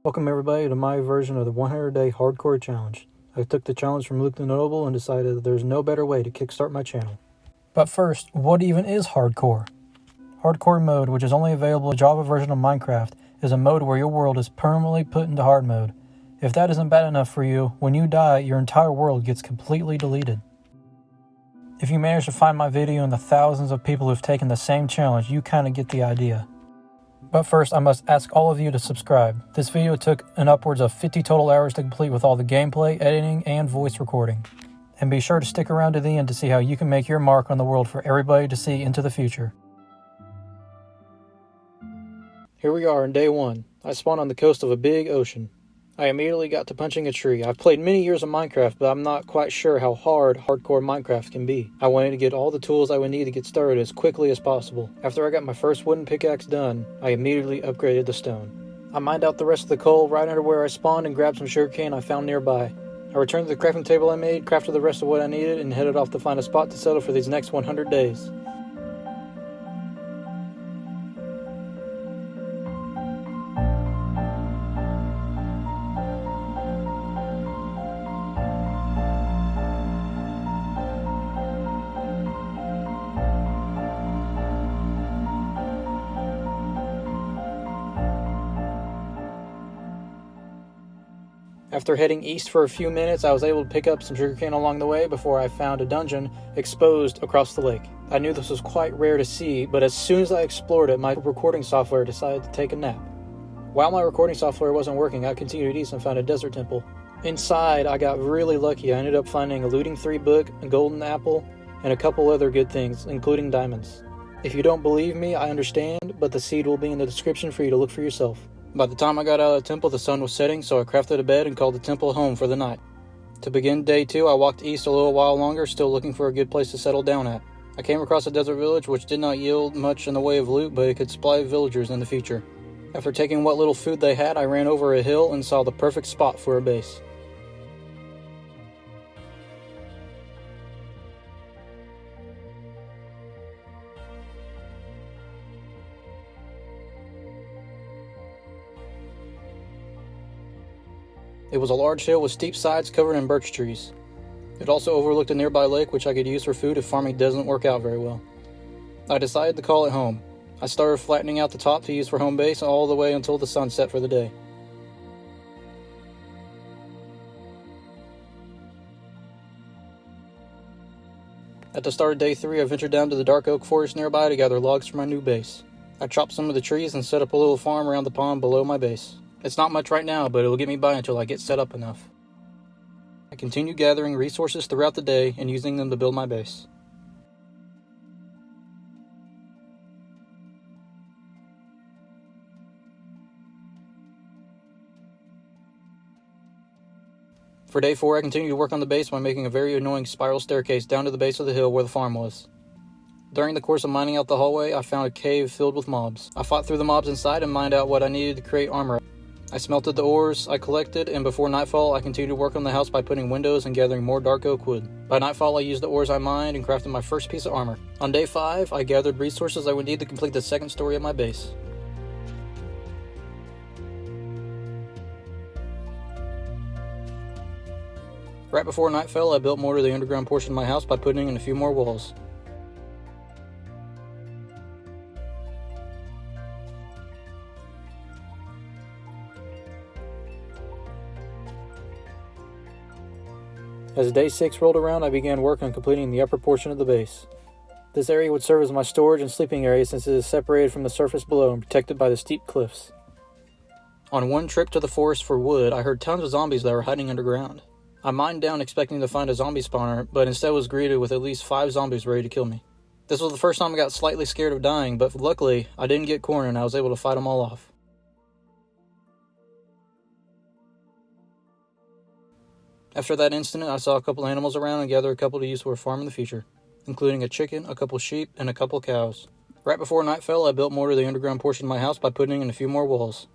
Welcome everybody to my version of the 100-day hardcore challenge. I took the challenge from Luke the Notable and decided that there's no better way to kickstart my channel. But first, what even is hardcore? Hardcore mode, which is only available in the Java version of Minecraft, is a mode where your world is permanently put into hard mode. If that isn't bad enough for you, when you die, your entire world gets completely deleted. If you manage to find my video and the thousands of people who've taken the same challenge, you kinda get the idea. But first, I must ask all of you to subscribe. This video took an upwards of 50 total hours to complete with all the gameplay, editing, and voice recording. And be sure to stick around to the end to see how you can make your mark on the world for everybody to see into the future. Here we are on day 1. I spawned on the coast of a big ocean. I immediately got to punching a tree. I've played many years of Minecraft, but I'm not quite sure how hardcore Minecraft can be. I wanted to get all the tools I would need to get started as quickly as possible. After I got my first wooden pickaxe done, I immediately upgraded the stone. I mined out the rest of the coal right under where I spawned and grabbed some sugarcane I found nearby. I returned to the crafting table I made, crafted the rest of what I needed, and headed off to find a spot to settle for these next 100 days. After heading east for a few minutes, I was able to pick up some sugarcane along the way before I found a dungeon exposed across the lake. I knew this was quite rare to see, but as soon as I explored it, my recording software decided to take a nap. While my recording software wasn't working, I continued east and found a desert temple. Inside, I got really lucky. I ended up finding a looting 3 book, a golden apple, and a couple other good things, including diamonds. If you don't believe me, I understand, but the seed will be in the description for you to look for yourself. By the time I got out of the temple, the sun was setting, so I crafted a bed and called the temple home for the night. To begin day 2, I walked east a little while longer, still looking for a good place to settle down at. I came across a desert village which did not yield much in the way of loot, but it could supply villagers in the future. After taking what little food they had, I ran over a hill and saw the perfect spot for a base. It was a large hill with steep sides covered in birch trees. It also overlooked a nearby lake which I could use for food if farming doesn't work out very well. I decided to call it home. I started flattening out the top to use for home base all the way until the sun set for the day. At the start of day 3, I ventured down to the dark oak forest nearby to gather logs for my new base. I chopped some of the trees and set up a little farm around the pond below my base. It's not much right now, but it will get me by until I get set up enough. I continued gathering resources throughout the day and using them to build my base. For day 4, I continued to work on the base by making a very annoying spiral staircase down to the base of the hill where the farm was. During the course of mining out the hallway, I found a cave filled with mobs. I fought through the mobs inside and mined out what I needed to create armor. I smelted the ores I collected, and before nightfall, I continued to work on the house by putting windows and gathering more dark oak wood. By nightfall, I used the ores I mined and crafted my first piece of armor. On day 5, I gathered resources I would need to complete the second story of my base. Right before night fell, I built more to the underground portion of my house by putting in a few more walls. As day 6 rolled around, I began work on completing the upper portion of the base. This area would serve as my storage and sleeping area since it is separated from the surface below and protected by the steep cliffs. On one trip to the forest for wood, I heard tons of zombies that were hiding underground. I mined down expecting to find a zombie spawner, but instead was greeted with at least 5 zombies ready to kill me. This was the first time I got slightly scared of dying, but luckily, I didn't get cornered and I was able to fight them all off. After that incident, I saw a couple animals around and gathered a couple to use for a farm in the future, including a chicken, a couple sheep, and a couple cows. Right before night fell, I built more to the underground portion of my house by putting in a few more walls.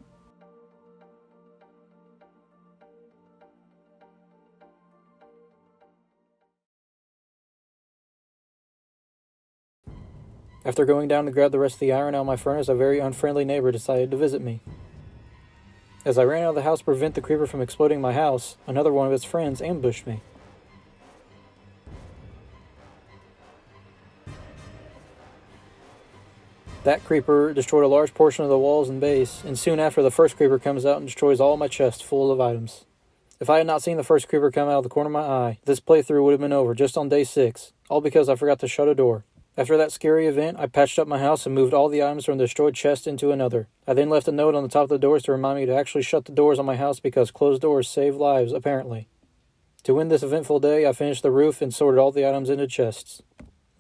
After going down to grab the rest of the iron out of my furnace, a very unfriendly neighbor decided to visit me. As I ran out of the house to prevent the creeper from exploding my house, another one of its friends ambushed me. That creeper destroyed a large portion of the walls and base, and soon after the first creeper comes out and destroys all my chest full of items. If I had not seen the first creeper come out of the corner of my eye, this playthrough would have been over just on day 6, all because I forgot to shut a door. After that scary event, I patched up my house and moved all the items from the destroyed chest into another. I then left a note on the top of the doors to remind me to actually shut the doors on my house because closed doors save lives, apparently. To win this eventful day, I finished the roof and sorted all the items into chests.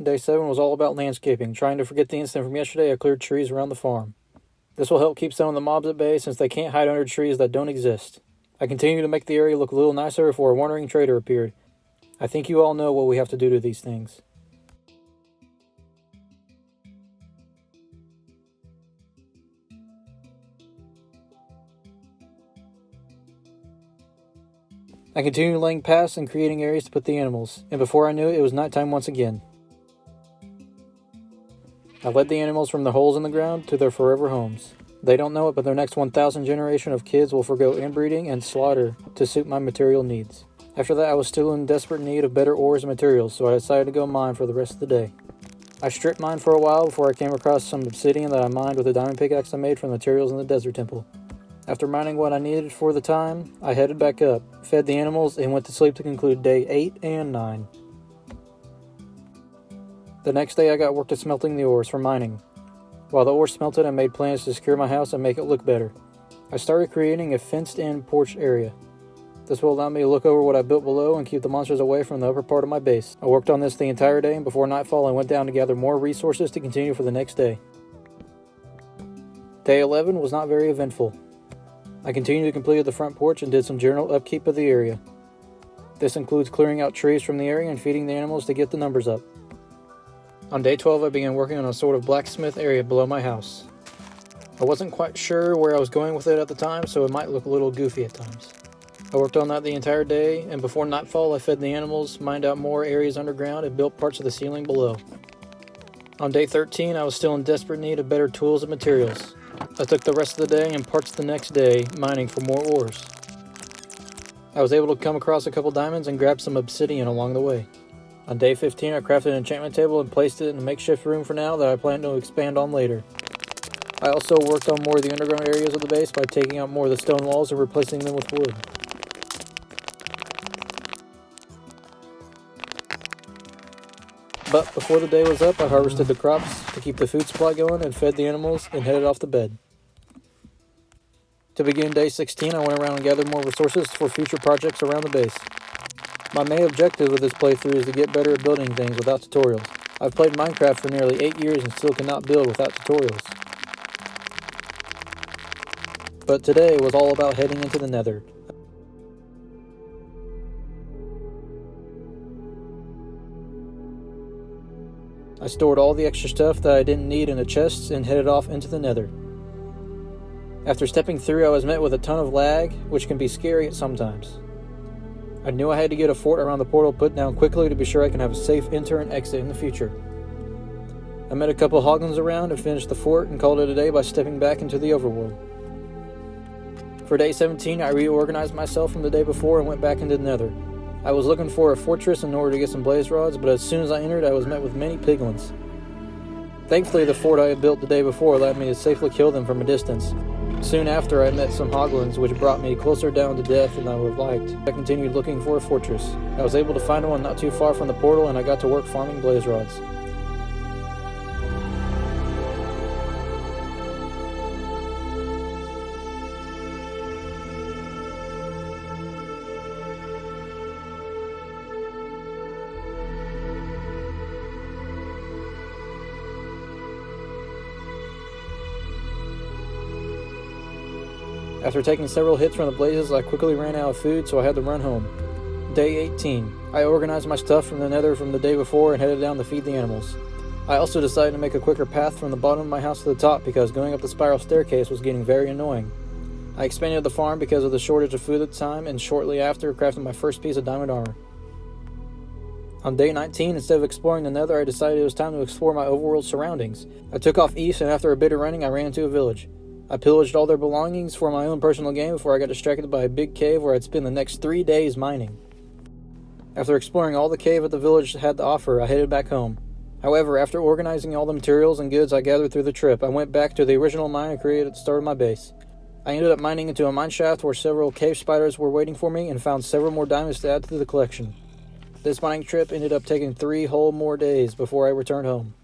Day 7 was all about landscaping, trying to forget the incident from yesterday I cleared trees around the farm. This will help keep some of the mobs at bay since they can't hide under trees that don't exist. I continued to make the area look a little nicer before a wandering trader appeared. I think you all know what we have to do to these things. I continued laying paths and creating areas to put the animals, and before I knew it was nighttime once again. I led the animals from the holes in the ground to their forever homes. They don't know it, but their next 1,000 generation of kids will forgo inbreeding and slaughter to suit my material needs. After that, I was still in desperate need of better ores and materials, so I decided to go mine for the rest of the day. I strip mined for a while before I came across some obsidian that I mined with a diamond pickaxe I made from materials in the desert temple. After mining what I needed for the time, I headed back up, fed the animals, and went to sleep to conclude day 8 and 9. The next day I got work to smelting the ores for mining. While the ore smelted, I made plans to secure my house and make it look better. I started creating a fenced-in porch area. This will allow me to look over what I built below and keep the monsters away from the upper part of my base. I worked on this the entire day, and before nightfall I went down to gather more resources to continue for the next day. Day 11 was not very eventful. I continued to complete the front porch and did some general upkeep of the area. This includes clearing out trees from the area and feeding the animals to get the numbers up. On day 12, I began working on a sort of blacksmith area below my house. I wasn't quite sure where I was going with it at the time, so it might look a little goofy at times. I worked on that the entire day, and before nightfall I fed the animals, mined out more areas underground, and built parts of the ceiling below. On day 13, I was still in desperate need of better tools and materials. I took the rest of the day and parts of the next day mining for more ores. I was able to come across a couple diamonds and grab some obsidian along the way. On day 15, I crafted an enchantment table and placed it in a makeshift room for now that I plan to expand on later. I also worked on more of the underground areas of the base by taking out more of the stone walls and replacing them with wood. But before the day was up, I harvested the crops to keep the food supply going and fed the animals and headed off to bed. To begin day 16, I went around and gathered more resources for future projects around the base. My main objective with this playthrough is to get better at building things without tutorials. I've played Minecraft for nearly 8 years and still cannot build without tutorials. But today was all about heading into the Nether. I stored all the extra stuff that I didn't need in the chests and headed off into the Nether. After stepping through, I was met with a ton of lag, which can be scary at sometimes. I knew I had to get a fort around the portal put down quickly to be sure I can have a safe enter and exit in the future. I met a couple hoglins around and finished the fort and called it a day by stepping back into the overworld. For day 17, I reorganized myself from the day before and went back into the Nether. I was looking for a fortress in order to get some blaze rods, but as soon as I entered, I was met with many piglins. Thankfully, the fort I had built the day before allowed me to safely kill them from a distance. Soon after, I met some hoglins, which brought me closer down to death than I would have liked. I continued looking for a fortress. I was able to find one not too far from the portal, and I got to work farming blaze rods. After taking several hits from the blazes, I quickly ran out of food, so I had to run home. Day 18. I organized my stuff from the Nether from the day before and headed down to feed the animals. I also decided to make a quicker path from the bottom of my house to the top because going up the spiral staircase was getting very annoying. I expanded the farm because of the shortage of food at the time, and shortly after crafted my first piece of diamond armor. On day 19, instead of exploring the Nether, I decided it was time to explore my overworld surroundings. I took off east, and after a bit of running, I ran into a village. I pillaged all their belongings for my own personal gain before I got distracted by a big cave where I'd spend the next 3 days mining. After exploring all the cave that the village had to offer, I headed back home. However, after organizing all the materials and goods I gathered through the trip, I went back to the original mine I created at the start of my base. I ended up mining into a mine shaft where several cave spiders were waiting for me and found several more diamonds to add to the collection. This mining trip ended up taking 3 whole more days before I returned home.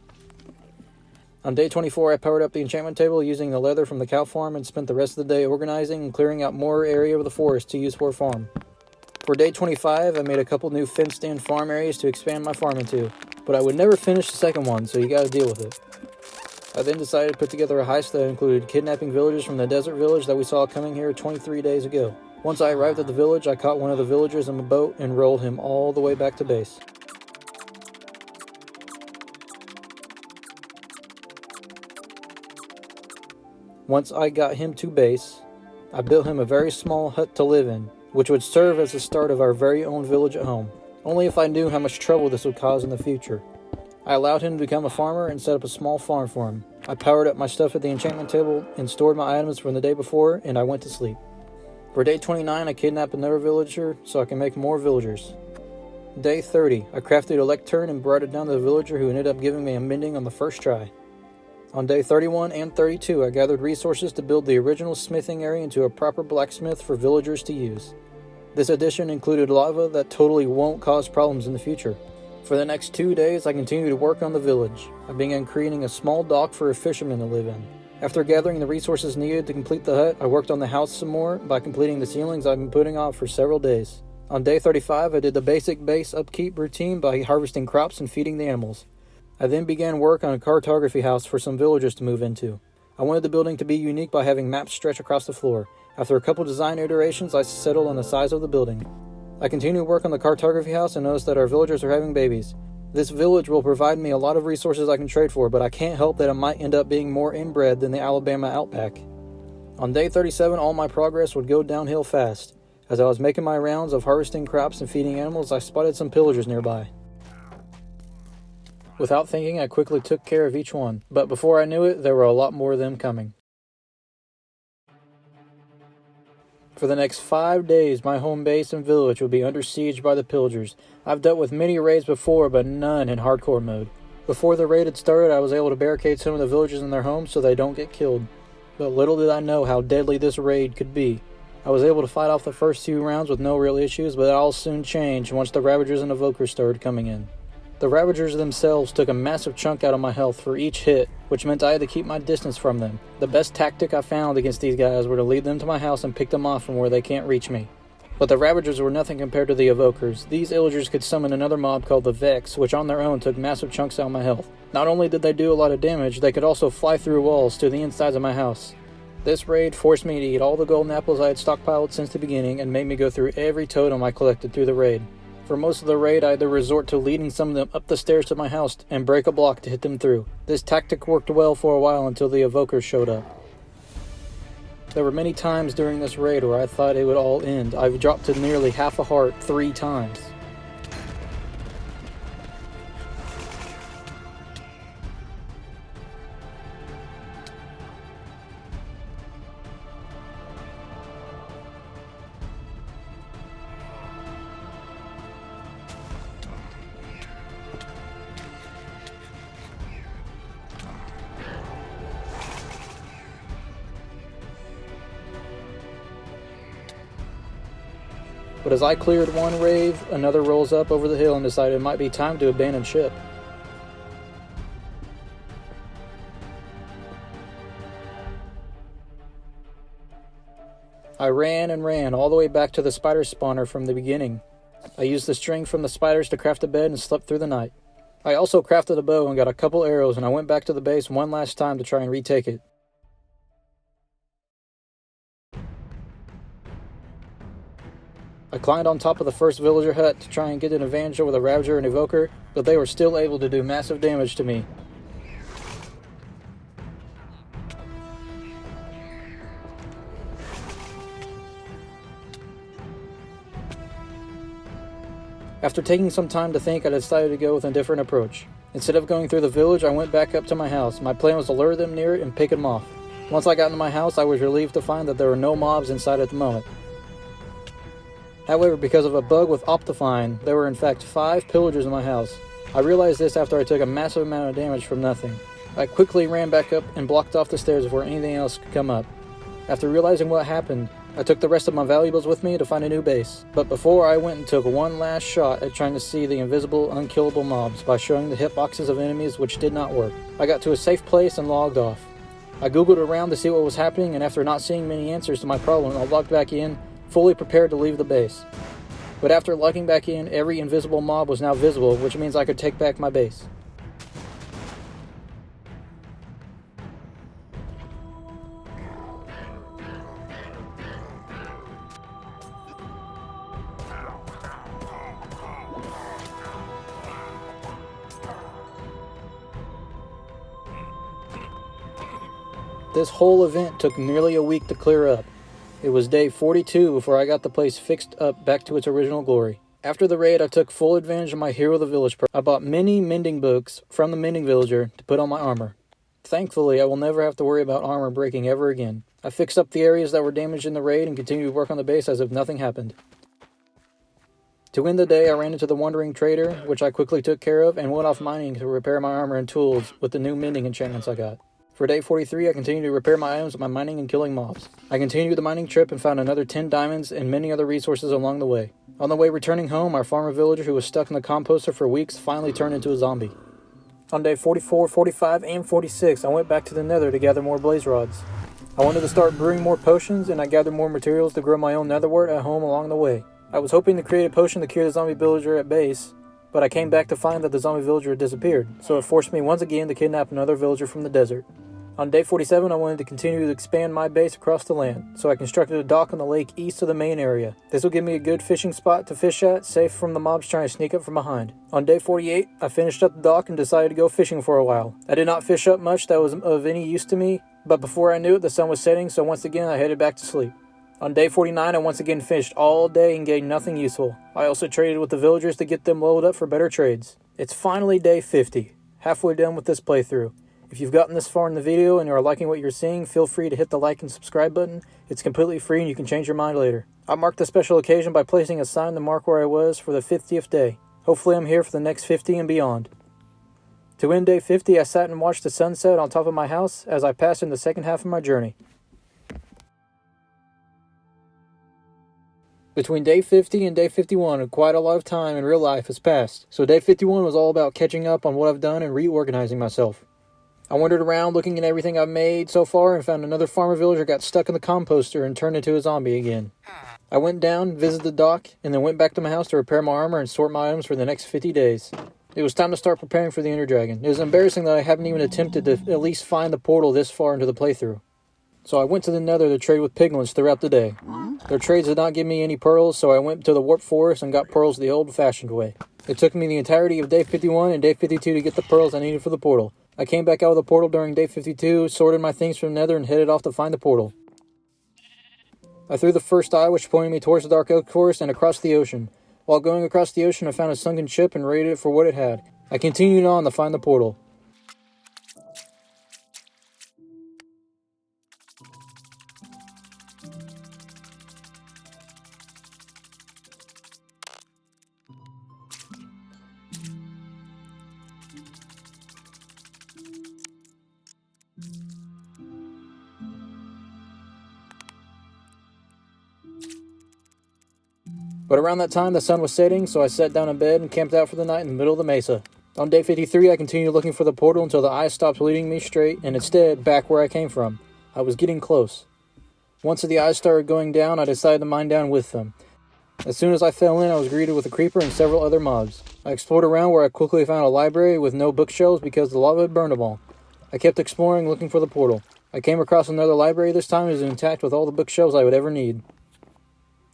On day 24, I powered up the enchantment table using the leather from the cow farm and spent the rest of the day organizing and clearing out more area of the forest to use for a farm. For day 25, I made a couple new fenced-in farm areas to expand my farm into, but I would never finish the second one, so you gotta deal with it. I then decided to put together a heist that included kidnapping villagers from the desert village that we saw coming here 23 days ago. Once I arrived at the village, I caught one of the villagers in a boat and rolled him all the way back to base. Once I got him to base, I built him a very small hut to live in, which would serve as the start of our very own village at home, only if I knew how much trouble this would cause in the future. I allowed him to become a farmer and set up a small farm for him. I powered up my stuff at the enchantment table and stored my items from the day before, and I went to sleep. For day 29, I kidnapped another villager so I can make more villagers. Day 30, I crafted a lectern and brought it down to the villager who ended up giving me a mending on the first try. On day 31 and 32, I gathered resources to build the original smithing area into a proper blacksmith for villagers to use. This addition included lava that totally won't cause problems in the future. For the next 2 days, I continued to work on the village. I began creating a small dock for a fisherman to live in. After gathering the resources needed to complete the hut, I worked on the house some more by completing the ceilings I've been putting off for several days. On day 35, I did the basic base upkeep routine by harvesting crops and feeding the animals. I then began work on a cartography house for some villagers to move into. I wanted the building to be unique by having maps stretch across the floor. After a couple design iterations, I settled on the size of the building. I continued to work on the cartography house and noticed that our villagers are having babies. This village will provide me a lot of resources I can trade for, but I can't help that it might end up being more inbred than the Alabama Outback. On day 37, all my progress would go downhill fast. As I was making my rounds of harvesting crops and feeding animals, I spotted some pillagers nearby. Without thinking, I quickly took care of each one, but before I knew it, there were a lot more of them coming. For the next 5 days, my home base and village would be under siege by the pillagers. I've dealt with many raids before, but none in hardcore mode. Before the raid had started, I was able to barricade some of the villagers in their homes so they don't get killed. But little did I know how deadly this raid could be. I was able to fight off the first 2 rounds with no real issues, but it all soon changed once the Ravagers and Evokers started coming in. The Ravagers themselves took a massive chunk out of my health for each hit, which meant I had to keep my distance from them. The best tactic I found against these guys were to lead them to my house and pick them off from where they can't reach me. But the Ravagers were nothing compared to the Evokers. These Illagers could summon another mob called the Vex, which on their own took massive chunks out of my health. Not only did they do a lot of damage, they could also fly through walls to the insides of my house. This raid forced me to eat all the golden apples I had stockpiled since the beginning and made me go through every totem I collected through the raid. For most of the raid, I had to resort to leading some of them up the stairs to my house and break a block to hit them through. This tactic worked well for a while until the Evokers showed up. There were many times during this raid where I thought it would all end. I've dropped to nearly half a heart 3 times. But as I cleared one rave, another rolls up over the hill and decided it might be time to abandon ship. I ran and ran all the way back to the spider spawner from the beginning. I used the string from the spiders to craft a bed and slept through the night. I also crafted a bow and got a couple arrows, and I went back to the base one last time to try and retake it. I climbed on top of the first villager hut to try and get an advantage over the Ravager and Evoker, but they were still able to do massive damage to me. After taking some time to think, I decided to go with a different approach. Instead of going through the village, I went back up to my house. My plan was to lure them near it and pick them off. Once I got into my house, I was relieved to find that there were no mobs inside at the moment. However, because of a bug with Optifine, there were in fact 5 pillagers in my house. I realized this after I took a massive amount of damage from nothing. I quickly ran back up and blocked off the stairs before anything else could come up. After realizing what happened, I took the rest of my valuables with me to find a new base. But before I went and took one last shot at trying to see the invisible, unkillable mobs by showing the hitboxes of enemies, which did not work. I got to a safe place and logged off. I googled around to see what was happening, and after not seeing many answers to my problem, I logged back in, fully prepared to leave the base. But after logging back in, every invisible mob was now visible, which means I could take back my base. This whole event took nearly a week to clear up. It was day 42 before I got the place fixed up back to its original glory. After the raid, I took full advantage of my Hero of the Village perk. I bought many mending books from the mending villager to put on my armor. Thankfully, I will never have to worry about armor breaking ever again. I fixed up the areas that were damaged in the raid and continued to work on the base as if nothing happened. To end the day, I ran into the Wandering Trader, which I quickly took care of, and went off mining to repair my armor and tools with the new mending enchantments I got. For day 43, I continued to repair my items by mining and killing mobs. I continued the mining trip and found another 10 diamonds and many other resources along the way. On the way returning home, our farmer villager who was stuck in the composter for weeks finally turned into a zombie. On day 44, 45, and 46, I went back to the nether to gather more blaze rods. I wanted to start brewing more potions, and I gathered more materials to grow my own netherwort at home along the way. I was hoping to create a potion to cure the zombie villager at base, but I came back to find that the zombie villager had disappeared, so it forced me once again to kidnap another villager from the desert. On day 47, I wanted to continue to expand my base across the land, so I constructed a dock on the lake east of the main area. This will give me a good fishing spot to fish at, safe from the mobs trying to sneak up from behind. On day 48, I finished up the dock and decided to go fishing for a while. I did not fish up much that was of any use to me, but before I knew it, the sun was setting, so once again I headed back to sleep. On day 49, I once again fished all day and gained nothing useful. I also traded with the villagers to get them leveled up for better trades. It's finally day 50, halfway done with this playthrough. If you've gotten this far in the video and you are liking what you're seeing, feel free to hit the like and subscribe button. It's completely free and you can change your mind later. I marked the special occasion by placing a sign to mark where I was for the 50th day. Hopefully I'm here for the next 50 and beyond. To end day 50, I sat and watched the sunset on top of my house as I passed in the second half of my journey. Between day 50 and day 51, quite a lot of time in real life has passed, so day 51 was all about catching up on what I've done and reorganizing myself. I wandered around looking at everything I've made so far and found another farmer villager got stuck in the composter and turned into a zombie again. I went down, visited the dock, and then went back to my house to repair my armor and sort my items for the next 50 days. It was time to start preparing for the Ender Dragon. It was embarrassing that I haven't even attempted to at least find the portal this far into the playthrough. So I went to the nether to trade with piglins throughout the day. Their trades did not give me any pearls, so I went to the warp forest and got pearls the old-fashioned way. It took me the entirety of day 51 and day 52 to get the pearls I needed for the portal. I came back out of the portal during day 52, sorted my things from the nether, and headed off to find the portal. I threw the first eye, which pointed me towards the dark oak forest and across the ocean. While going across the ocean, I found a sunken ship and rated it for what it had. I continued on to find the portal. But around that time, the sun was setting, so I sat down in bed and camped out for the night in the middle of the mesa. On day 53, I continued looking for the portal until the eye stopped leading me straight, and instead, back where I came from. I was getting close. Once the eyes started going down, I decided to mine down with them. As soon as I fell in, I was greeted with a creeper and several other mobs. I explored around where I quickly found a library with no bookshelves because the lava had burned them all. I kept exploring, looking for the portal. I came across another library this time. It was intact with all the bookshelves I would ever need.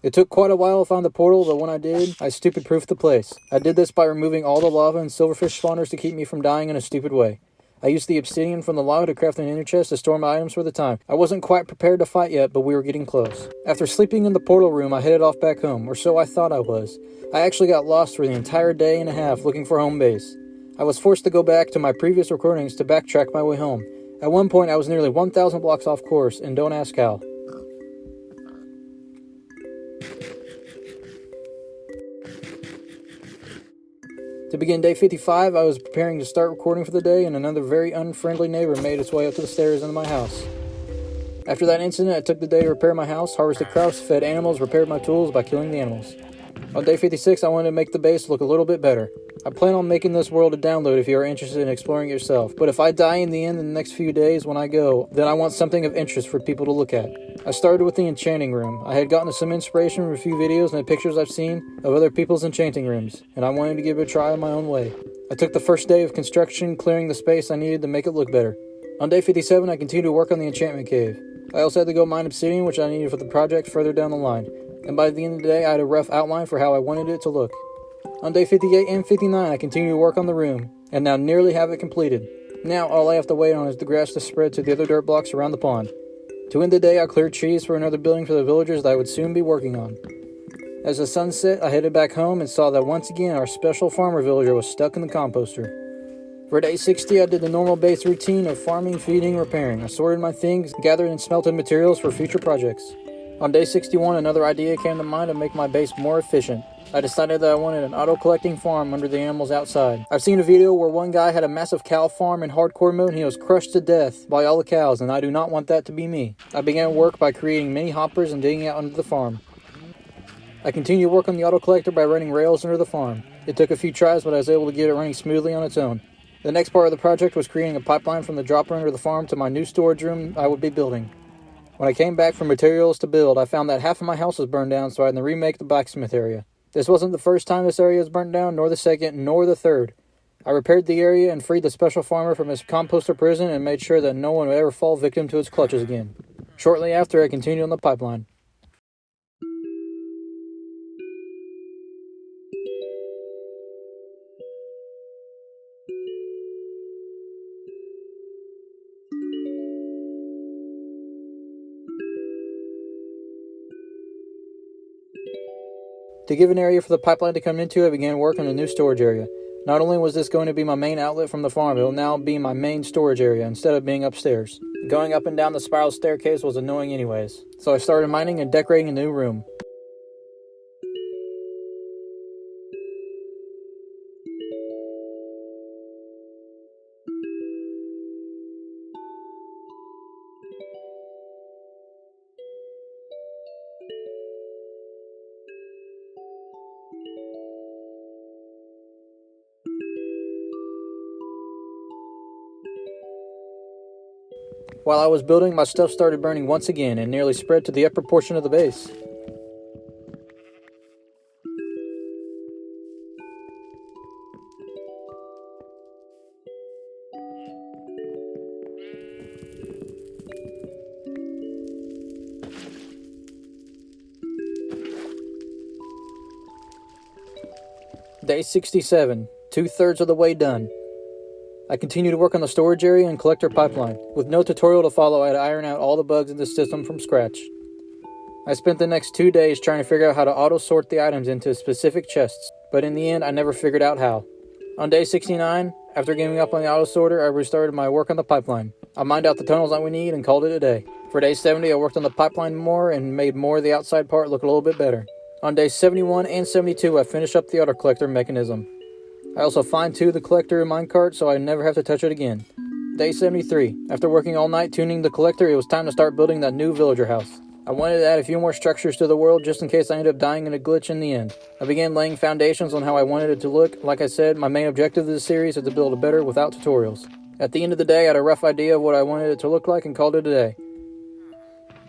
It took quite a while to find the portal, but when I did, I stupid-proofed the place. I did this by removing all the lava and silverfish spawners to keep me from dying in a stupid way. I used the obsidian from the lava to craft an ender chest to store my items for the time. I wasn't quite prepared to fight yet, but we were getting close. After sleeping in the portal room, I headed off back home, or so I thought I was. I actually got lost for the entire day and a half looking for home base. I was forced to go back to my previous recordings to backtrack my way home. At one point, I was nearly 1,000 blocks off course, and don't ask how. To begin day 55, I was preparing to start recording for the day, and another very unfriendly neighbor made its way up to the stairs into my house. After that incident, I took the day to repair my house, harvested Krux, fed animals, repaired my tools by killing the animals. On day 56, I wanted to make the base look a little bit better. I plan on making this world a download if you are interested in exploring it yourself, but if I die in the end in the next few days when I go, then I want something of interest for people to look at. I started with the enchanting room. I had gotten some inspiration from a few videos and the pictures I've seen of other people's enchanting rooms, and I wanted to give it a try in my own way. I took the first day of construction, clearing the space I needed to make it look better. On day 57, I continued to work on the enchantment cave. I also had to go mine obsidian, which I needed for the project further down the line, and by the end of the day, I had a rough outline for how I wanted it to look. On day 58 and 59, I continued to work on the room, and now nearly have it completed. Now, all I have to wait on is the grass to spread to the other dirt blocks around the pond. To end the day, I cleared trees for another building for the villagers that I would soon be working on. As the sun set, I headed back home and saw that once again our special farmer villager was stuck in the composter. For day 60, I did the normal base routine of farming, feeding, repairing. I sorted my things, gathered and smelted materials for future projects. On day 61, another idea came to mind to make my base more efficient. I decided that I wanted an auto-collecting farm under the animals outside. I've seen a video where one guy had a massive cow farm in hardcore mode and he was crushed to death by all the cows, and I do not want that to be me. I began work by creating mini hoppers and digging out under the farm. I continued to work on the auto-collector by running rails under the farm. It took a few tries, but I was able to get it running smoothly on its own. The next part of the project was creating a pipeline from the dropper under the farm to my new storage room I would be building. When I came back for materials to build, I found that half of my house was burned down, so I had to remake the blacksmith area. This wasn't the first time this area was burnt down, nor the second, nor the third. I repaired the area and freed the special farmer from his composter prison and made sure that no one would ever fall victim to its clutches again. Shortly after, I continued on the pipeline. To give an area for the pipeline to come into, I began work on a new storage area. Not only was this going to be my main outlet from the farm, it will now be my main storage area instead of being upstairs. Going up and down the spiral staircase was annoying anyways, so I started mining and decorating a new room. While I was building, my stuff started burning once again and nearly spread to the upper portion of the base. Day 67, 2/3 of the way done. I continue to work on the storage area and collector pipeline. With no tutorial to follow, I had to iron out all the bugs in the system from scratch. I spent the next 2 days trying to figure out how to auto-sort the items into specific chests, but in the end, I never figured out how. On day 69, after giving up on the auto-sorter, I restarted my work on the pipeline. I mined out the tunnels that we need and called it a day. For day 70, I worked on the pipeline more and made more of the outside part look a little bit better. On day 71 and 72, I finished up the auto-collector mechanism. I also fine-tuned the collector minecart so I never have to touch it again. Day 73. After working all night tuning the collector, it was time to start building that new villager house. I wanted to add a few more structures to the world just in case I end up dying in a glitch in the end. I began laying foundations on how I wanted it to look. Like I said, my main objective of this series is to build it better without tutorials. At the end of the day, I had a rough idea of what I wanted it to look like and called it a day.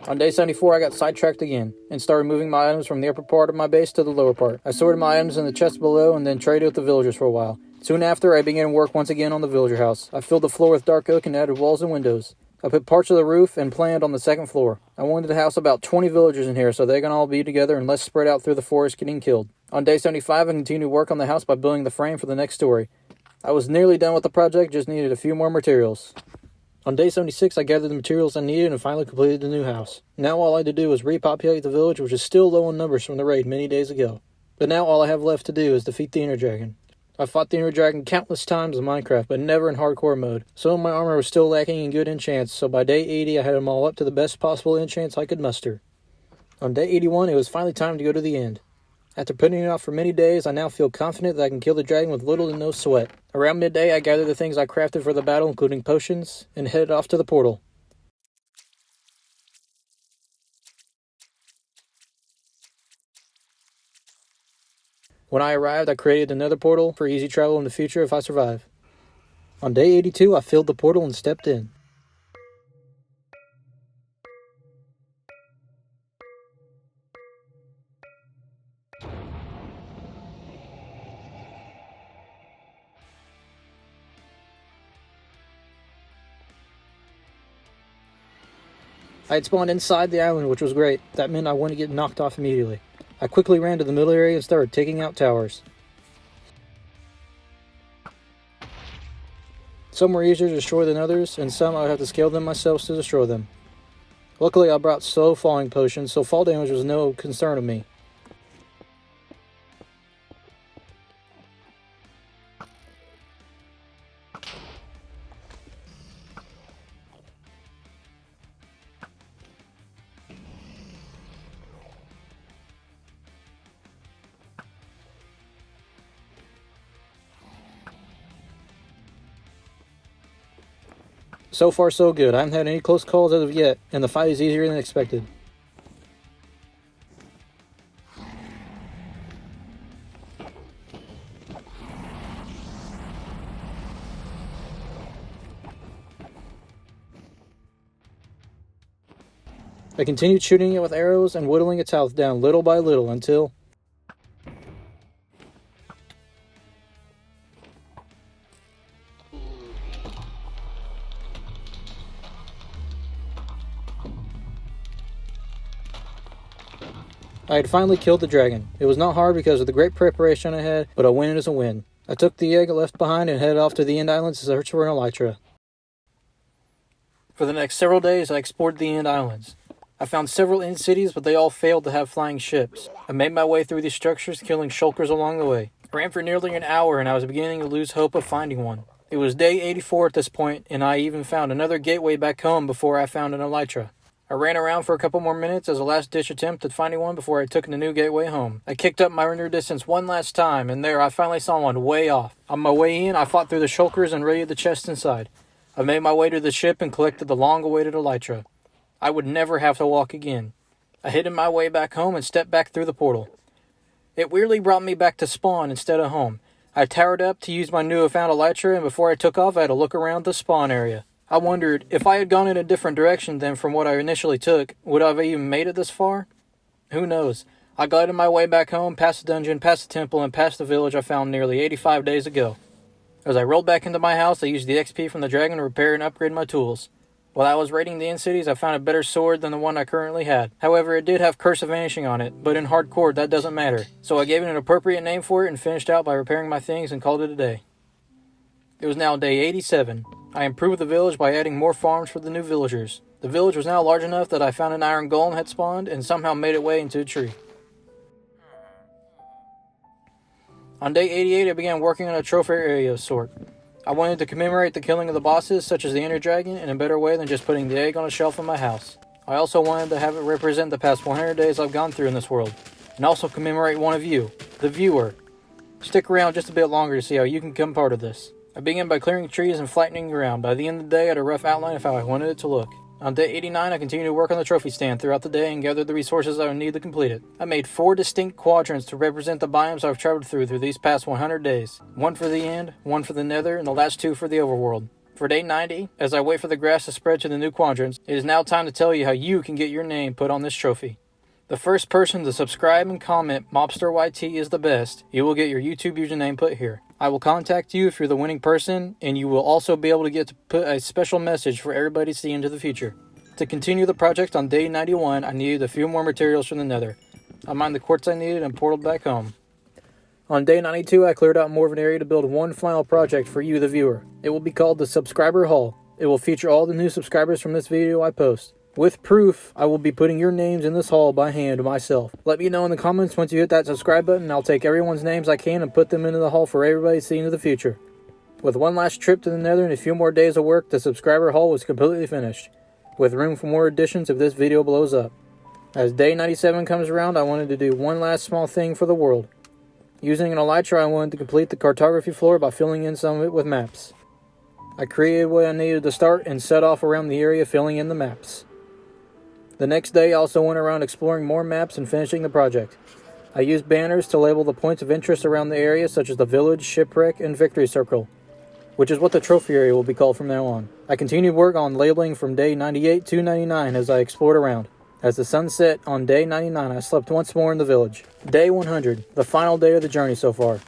On day 74, I got sidetracked again and started moving my items from the upper part of my base to the lower part. I sorted my items in the chest below and then traded with the villagers for a while. Soon after, I began work once again on the villager house. I filled the floor with dark oak and added walls and windows. I put parts of the roof and planned on the second floor. I wanted to house about 20 villagers in here so they can all be together and less spread out through the forest getting killed. On day 75, I continued to work on the house by building the frame for the next story. I was nearly done with the project, just needed a few more materials. On day 76, I gathered the materials I needed and finally completed the new house. Now all I had to do was repopulate the village, which is still low in numbers from the raid many days ago. But now all I have left to do is defeat the Inner Dragon. I fought the Ender Dragon countless times in Minecraft, but never in hardcore mode. Some of my armor was still lacking in good enchants, so by day 80 I had them all up to the best possible enchants I could muster. On day 81 it was finally time to go to the end. After putting it off for many days, I now feel confident that I can kill the dragon with little to no sweat. Around midday I gathered the things I crafted for the battle, including potions, and headed off to the portal. When I arrived, I created another portal for easy travel in the future if I survive. On day 82, I filled the portal and stepped in. I had spawned inside the island, which was great. That meant I wouldn't get knocked off immediately. I quickly ran to the middle area and started taking out towers. Some were easier to destroy than others, and some I would have to scale them myself to destroy them. Luckily I brought slow falling potions, so fall damage was no concern of me. So far so good. I haven't had any close calls as of yet, and the fight is easier than expected. I continued shooting it with arrows and whittling its health down little by little until... I had finally killed the dragon. It was not hard because of the great preparation I had, but a win is a win. I took the egg left behind and headed off to the End Islands to search for an elytra. For the next several days, I explored the End Islands. I found several end cities, but they all failed to have flying ships. I made my way through these structures, killing shulkers along the way. I ran for nearly an hour, and I was beginning to lose hope of finding one. It was day 84 at this point, and I even found another gateway back home before I found an elytra. I ran around for a couple more minutes as a last-ditch attempt at finding one before I took the new gateway home. I kicked up my render distance one last time, and there I finally saw one way off. On my way in, I fought through the shulkers and raided the chest inside. I made my way to the ship and collected the long-awaited elytra. I would never have to walk again. I hidden my way back home and stepped back through the portal. It weirdly brought me back to spawn instead of home. I towered up to use my newfound elytra, and before I took off, I had to look around the spawn area. I wondered, if I had gone in a different direction than from what I initially took, would I have even made it this far? Who knows? I glided my way back home, past the dungeon, past the temple, and past the village I found nearly 85 days ago. As I rolled back into my house, I used the XP from the dragon to repair and upgrade my tools. While I was raiding the end cities, I found a better sword than the one I currently had. However, it did have Curse of Vanishing on it, but in hardcore that doesn't matter. So I gave it an appropriate name for it and finished out by repairing my things and called it a day. It was now day 87. I improved the village by adding more farms for the new villagers. The village was now large enough that I found an iron golem had spawned and somehow made it way into a tree. On day 88, I began working on a trophy area of sort. I wanted to commemorate the killing of the bosses, such as the Ender Dragon, in a better way than just putting the egg on a shelf in my house. I also wanted to have it represent the past 100 days I've gone through in this world, and also commemorate one of you, the viewer. Stick around just a bit longer to see how you can become part of this. I began by clearing trees and flattening the ground. By the end of the day, I had a rough outline of how I wanted it to look. On day 89, I continued to work on the trophy stand throughout the day and gathered the resources I would need to complete it. I made 4 distinct quadrants to represent the biomes I've traveled through these past 100 days. One for the end, one for the nether, and the last 2 for the overworld. For day 90, as I wait for the grass to spread to the new quadrants, it is now time to tell you how you can get your name put on this trophy. The first person to subscribe and comment MobsterYT is the best, you will get your YouTube username put here. I will contact you if you're the winning person, and you will also be able to get to put a special message for everybody to see into the future. To continue the project on day 91, I needed a few more materials from the nether. I mined the quartz I needed and portaled back home. On day 92, I cleared out more of an area to build one final project for you, the viewer. It will be called the Subscriber Hall. It will feature all the new subscribers from this video I post. With proof, I will be putting your names in this haul by hand myself. Let me know in the comments once you hit that subscribe button, and I'll take everyone's names I can and put them into the haul for everybody to see into the future. With one last trip to the nether and a few more days of work, the subscriber haul was completely finished, with room for more additions if this video blows up. As day 97 comes around, I wanted to do one last small thing for the world. Using an elytra, I wanted to complete the cartography floor by filling in some of it with maps. I created what I needed to start and set off around the area filling in the maps. The next day I also went around exploring more maps and finishing the project. I used banners to label the points of interest around the area, such as the village, shipwreck, and victory circle, which is what the trophy area will be called from now on. I continued work on labeling from day 98 to 99 as I explored around. As the sun set on day 99, I slept once more in the village. Day 100, the final day of the journey so far.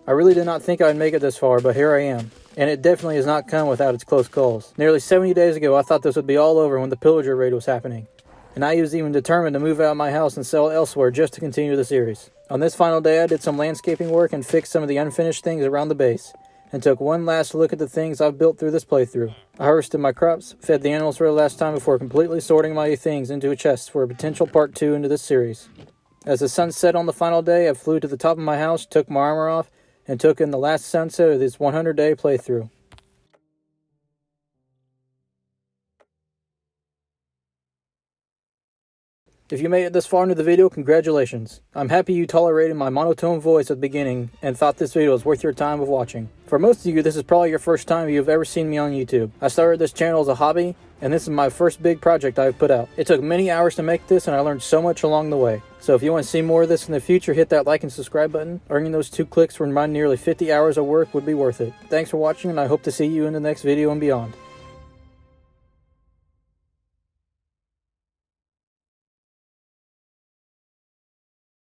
I really did not think I would make it this far, but here I am. And it definitely has not come without its close calls. Nearly 70 days ago, I thought this would be all over when the pillager raid was happening. And I was even determined to move out of my house and sell elsewhere just to continue the series. On this final day, I did some landscaping work and fixed some of the unfinished things around the base, and took one last look at the things I've built through this playthrough. I harvested my crops, fed the animals for the last time before completely sorting my things into a chest for a potential part 2 into this series. As the sun set on the final day, I flew to the top of my house, took my armor off, and took in the last sunset of this 100-day playthrough. If you made it this far into the video, congratulations. I'm happy you tolerated my monotone voice at the beginning and thought this video was worth your time of watching. For most of you, this is probably your first time you've ever seen me on YouTube. I started this channel as a hobby, and this is my first big project I've put out. It took many hours to make this, and I learned so much along the way. So if you want to see more of this in the future, hit that like and subscribe button. Earning those 2 clicks from my nearly 50 hours of work would be worth it. Thanks for watching, and I hope to see you in the next video and beyond.